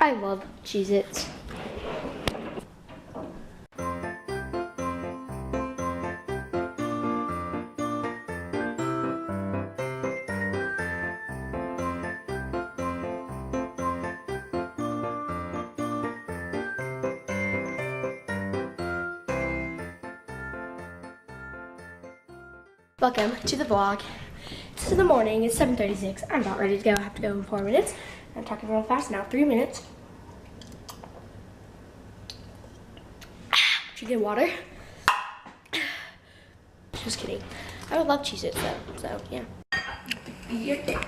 I love Cheez-Its. Welcome to the vlog. It's in the morning, it's 7:36. I'm about ready to go. I have to go in 4 minutes. I'm talking real fast now, 3 minutes. Drinking water. Just kidding. I would love Cheez-Its though, so yeah.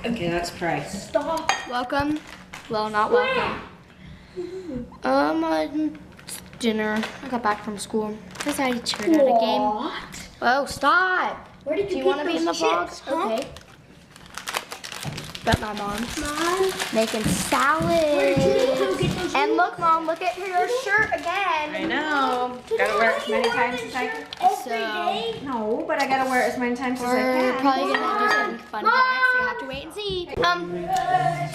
Okay, let's pray. Stop. Welcome. Well, not welcome. Dinner. I got back from school because I cheered at a game. What? Oh, stop. Where did you Do you want to be in the vlog? Chips, huh? Okay. But my mom's making salad. And look, Mom, look at your shirt again. I know. Gotta wear it as many times as I can. So, No, but I gotta wear it as many times as I we're can. probably gonna do something fun tonight, so you have to wait and see.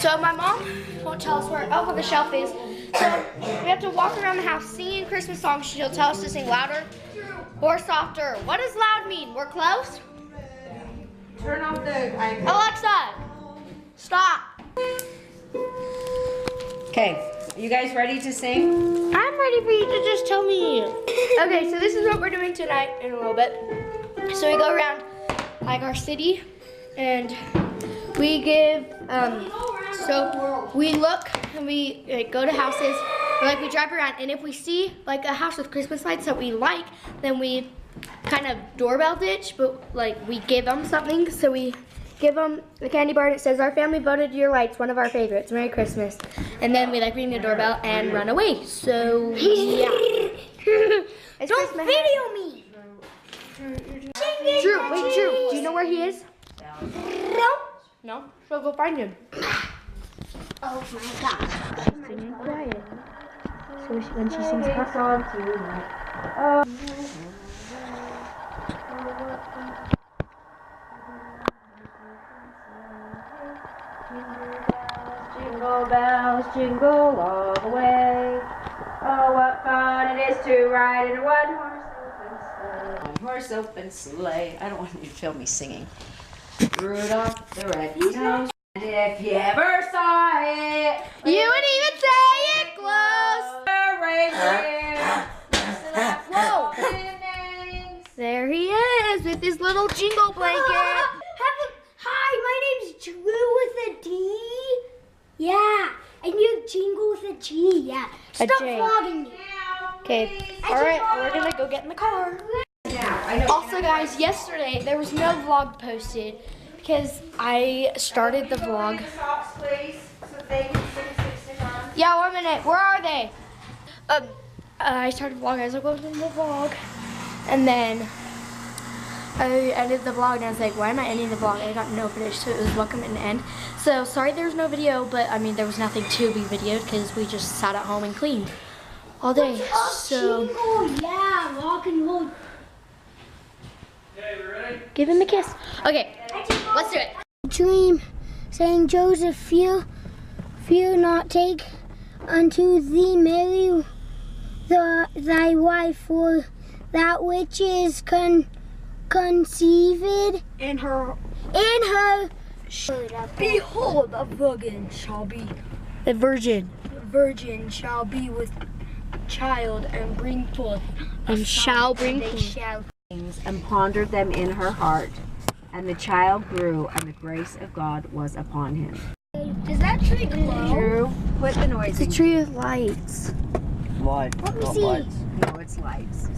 So my mom won't tell us where the shelf is. So we have to walk around the house singing Christmas songs. She'll tell us to sing louder or softer. What does loud mean? We're close? Turn off the icon. Alexa, stop. Okay, you guys ready to sing? I'm ready for you to just tell me. Okay, so this is what we're doing tonight in a little bit. So we go around like our city and we give, so we look and we go to houses, or like we drive around, and if we see like a house with Christmas lights that we like, then we kind of doorbell ditch, but like we give them something. So we give them the candy bar and it says, "Our family voted your lights one of our favorites. Merry Christmas." And then we like ring the doorbell and run away. So yeah. Don't video me. Drew, wait, Drew, do you know where he is? No. No? So go find him. Oh my God. Singing quiet. So when she sings her song tonight. Jingle bells, jingle all the way. Oh, what fun it is to ride in a one-horse open sleigh. I don't want you to film me singing. Rudolph the red-nosed. And if you ever saw it, You would even say it close. Whoa. There he is with his little jingle blanket. Hi, my name's Drew with a D. Yeah, and you jingle with a G. Yeah. A Stop J. vlogging me. Okay, alright, we're gonna go get in the car. Also guys, yesterday there was no vlog posted because I started the vlog. Yeah, 1 minute, where are they? I started the vlog, I was like, welcome to the vlog. And then I ended the vlog and I was like, why am I ending the vlog? I got no footage, so it was welcome and end. So sorry there was no video, but I mean there was nothing to be videoed because we just sat at home and cleaned all day. So Yeah, rock and roll. give him a kiss. Okay, let's do it. Dream, saying Joseph, fear not, take unto thee Mary, thy wife, for that which is conceived In her, behold, a virgin shall be. the virgin, Shall be with child and bring forth. and shall bring They forth. shall. And pondered them in her heart. And the child grew, and the grace of God was upon him. Does that tree glow? Drew, put the noise It's a in. tree with lights. Light, Let me not see. lights. No, it's lights.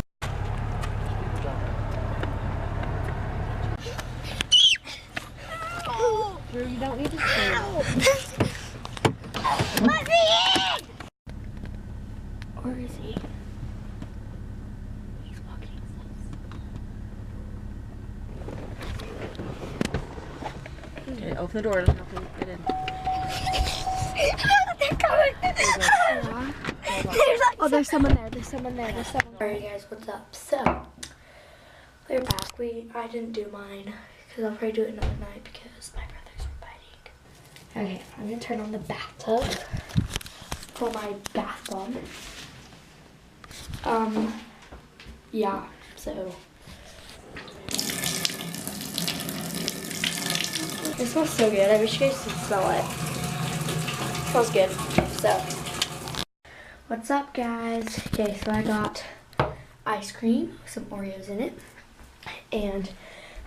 Drew, you don't need to sing. Let me in! Where is he? He's walking. Okay, open the door and help him get in. They're coming. There's like Oh, there's someone there. There's someone there. There's someone there. Alright, guys, what's up? So, we're back. I didn't do mine because I'll probably do it another night because my brothers were fighting. Okay, I'm gonna turn on the bathtub. for my bath bomb. Yeah, so. It smells so good. I wish you guys could smell it. It smells good. So, what's up, guys? Okay, so I got ice cream, some Oreos in it, and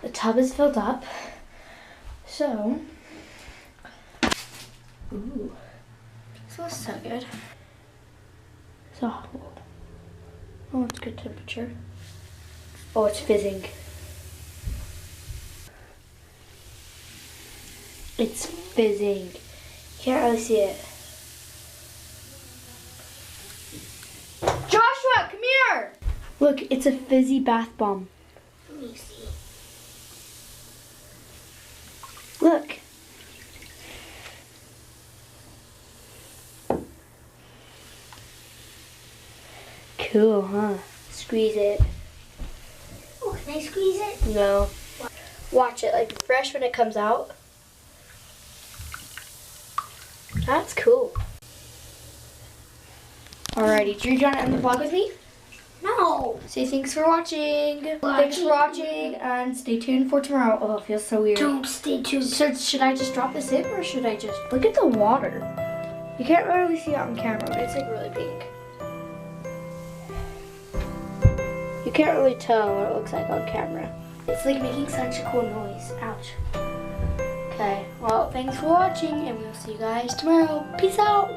the tub is filled up. So, ooh, it smells so good. So, oh, it's good temperature. Oh, it's fizzing. It's fizzing. Can't really see it. Joshua, come here! Look, it's a fizzy bath bomb. Let me see. Look. Cool, huh? Squeeze it. Oh, can I squeeze it? No. Watch it, like fresh when it comes out. That's cool. Alrighty, do you want to end the vlog with me? No. Say thanks for watching. Thanks for watching and stay tuned for tomorrow. Oh, it feels so weird. Don't stay tuned. So should I just drop this in or should I just look at the water? You can't really see it on camera, but it's like really pink. You can't really tell what it looks like on camera. It's like making such a cool noise. Ouch. Okay, well, thanks for watching and we'll see you guys tomorrow. Peace out.